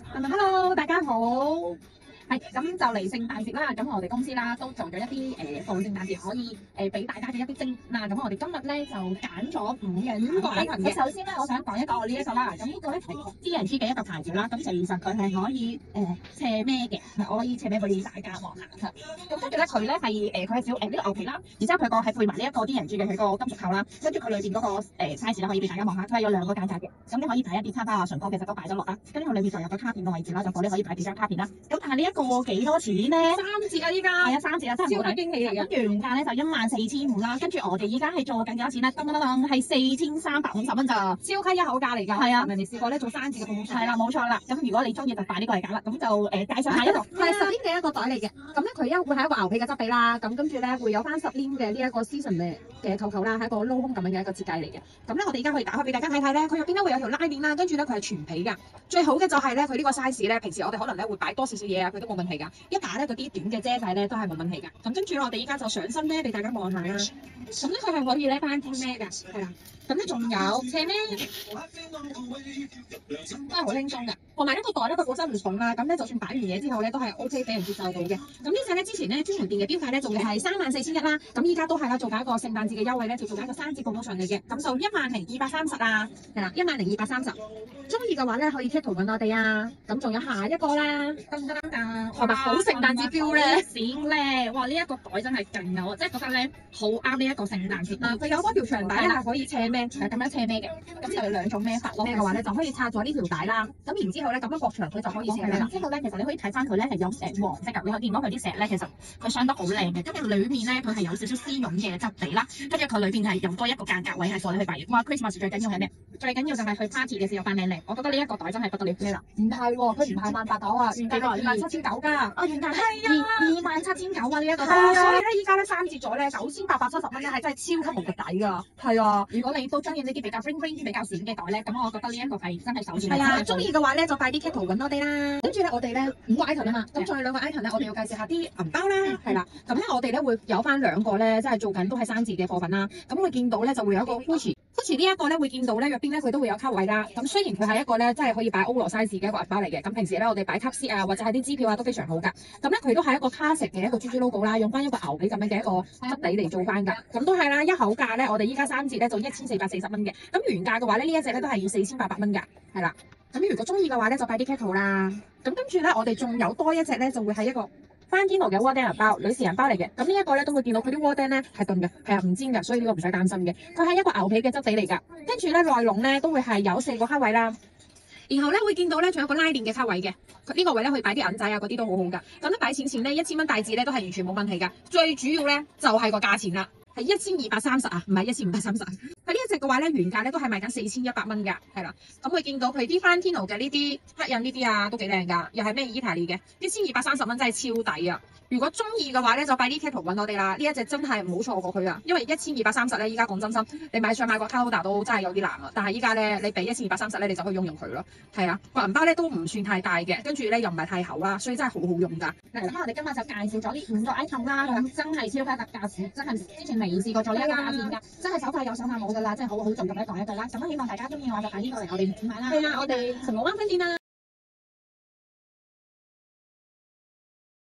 Hello，大家好。係咁就嚟聖誕節啦，咁我哋公司啦都做咗一啲放聖誕節可以俾大家嘅一啲精啦。咁我哋今日咧就揀咗五個 item 嘅。首先咧，我想講一個呢一個啦。咁呢個咧係 D&G 嘅一個牌子啦。咁其實佢係可以斜孭嘅，我可以斜孭俾大家望下。咁跟住咧，佢咧係佢係小呢個牛皮啦，然之後佢個係配埋呢一個 D&G 嘅佢個金屬扣啦。跟住佢裏邊嗰個size 咧可以俾大家望下，佢係有兩個間隔嘅。咁你可以睇一啲餐包啊、唇膏其實都擺咗落啦。跟住佢裏面就有個卡片嘅位置啦，就你可以擺幾張卡片啦。咁但係呢一個幾多錢咧？3折啊！依家係啊，3折啊，真係超級驚喜嚟嘅。咁原價咧就14,500啦，跟住我哋依家係做緊幾多錢咧？噔係4,350蚊咋，超級一口價嚟㗎。係啊，人哋試過咧做3折嘅 promotion。係啦，冇錯啦。咁如果你中意就快呢個嚟揀啦。咁就介紹下一個係10年嘅一個袋嚟嘅。咁咧佢會係一個牛皮嘅質地啦。咁跟住咧會有翻10年嘅呢一個 season 嘅扣扣啦，係一個鏤空咁樣嘅一個設計嚟嘅。咁咧我哋而家可以打開俾大家睇睇咧，佢入邊咧會有條拉鏈啦，跟住咧佢係全皮㗎。最好嘅就係咧佢呢個 size 咧，平時我哋可能咧會擺多少少嘢啊，佢都冇問題㗎。一打咧嗰啲短嘅遮仔咧都係冇問題㗎。咁跟住我哋依家就上身咧俾大家望下啦。咁咧佢係可以咧單聽咩㗎？係啦。咁咧仲有斜孭，都係好輕鬆㗎。同埋呢個袋咧，佢本身唔重啦，咁咧就算擺完嘢之後咧都係 OK 俾人接受到嘅。咁呢隻咧之前咧專門店嘅標價咧仲係34,100啦，咁依家都係啦，做緊一個聖誕節嘅優惠咧，就做緊一個3折 promotion嚟嘅，咁就10,230啊，係啦，10,230。中意嘅話咧可以 keep 圖揾我哋啊。咁仲有下一個啦，噔，係咪好聖誕節 feel 咧？閃咧，哇！呢一個袋真係勁啊，我真係覺得咧好啱呢一個聖誕節啦。佢有嗰條長帶咧係可以斜孭，係咁樣斜孭嘅。咁就有兩種孭法咯。孭嘅話咧就可以拆咗呢條帶啦。咁然之後咧咁樣駁長佢就可以斜孭啦。之後咧其實你可以睇翻佢咧係有黃色㗎，你可以見到佢啲石咧其實佢鑲得好靚嘅。跟住裡面咧佢係有少少絲絨嘅質地啦。跟住佢裏邊係有多一個間隔位係放你去擺嘢。哇 ！Christmas 最緊要係咩？最緊要就係去 party 嘅時候扮靚靚。我覺得呢一個袋真係不得了咩啦？唔係喎，佢唔係18,000啊，原價係27,900㗎。啊，原價係27,900啊呢一個袋。所以咧依家咧3折咗咧9,870蚊咧係真係超級無敵抵㗎。係啊，如果你都中意呢啲比較 bling 比較閃嘅袋咧，咁我覺得呢一個係真係首選。係啊，中意嘅話咧就快啲 keep 圖揾我哋啦。跟住咧我哋咧5個 item 啊嘛，咁仲有2個 item 咧，我哋要介紹下啲銀包啦，係啦。咁咧我哋咧會有翻2個咧，即係做緊都係3折嘅貨品啦。咁會見到咧就會有一個 Gucci 呢一個咧會見到咧入邊咧佢都會有卡位啦。咁雖然佢係一個咧真係可以擺 Olo size 嘅一個銀包嚟嘅，咁平時咧我哋擺卡絲啊或者係啲支票啊都非常好㗎。咁咧佢都係一個 classic 嘅一個 GG logo 啦，用翻一個牛皮咁樣嘅一個質地嚟做翻㗎。咁都係啦，一口價咧我哋依家3折咧就1,440蚊嘅。咁原價嘅話咧呢一隻咧都係要4,800蚊㗎，係啦。咁如果中意嘅話咧就快啲 cat 圖啦。咁跟住咧我哋仲有多一隻咧就會係一個Valentino嘅 Walden 銀包，女士銀包嚟嘅。咁呢一個咧都會見到佢啲 Walden 咧係鈍嘅，係啊唔尖嘅，所以呢個唔使擔心嘅。佢係一個牛皮嘅質地嚟㗎。跟住咧內籠咧都會係有4個卡位啦。然後咧會見到咧仲有個拉鏈嘅卡位嘅，呢個位咧可以擺啲銀仔啊嗰啲都好好㗎。咁咧擺錢咧1,000蚊大紙咧都係完全冇問題㗎。最主要咧就係個價錢啦，係1,230啊，唔係1,530。佢呢一隻嘅話咧原價咧都係賣緊4,100蚊㗎，係啦。咁會見到佢啲 Valentino 嘅呢啲黑印呢啲啊都幾靚㗎，又係咩意大利嘅，1,230蚊真係超抵啊！如果中意嘅話咧，就快啲 keep 圖揾我哋啦！呢一隻真係唔好錯過佢啊，因為1,230咧，依家講真心，你想買個 Coda 都真係有啲難啊。但係依家咧，你俾1,230咧，你就可以用佢咯。係啊，個銀包咧都唔算太大嘅，跟住咧又唔係太厚啦，所以真係好好用㗎。咁我哋今日就介紹咗呢5個 item 啦，咁真係超級特價市，真係之前未試過做呢一個價錢㗎，真係手快有手快冇㗎啦，真係好好做咁一個啦。咁希望大家中意嘅話就快啲過嚟我哋買啦。係啊，我哋銅鑼灣分店啦。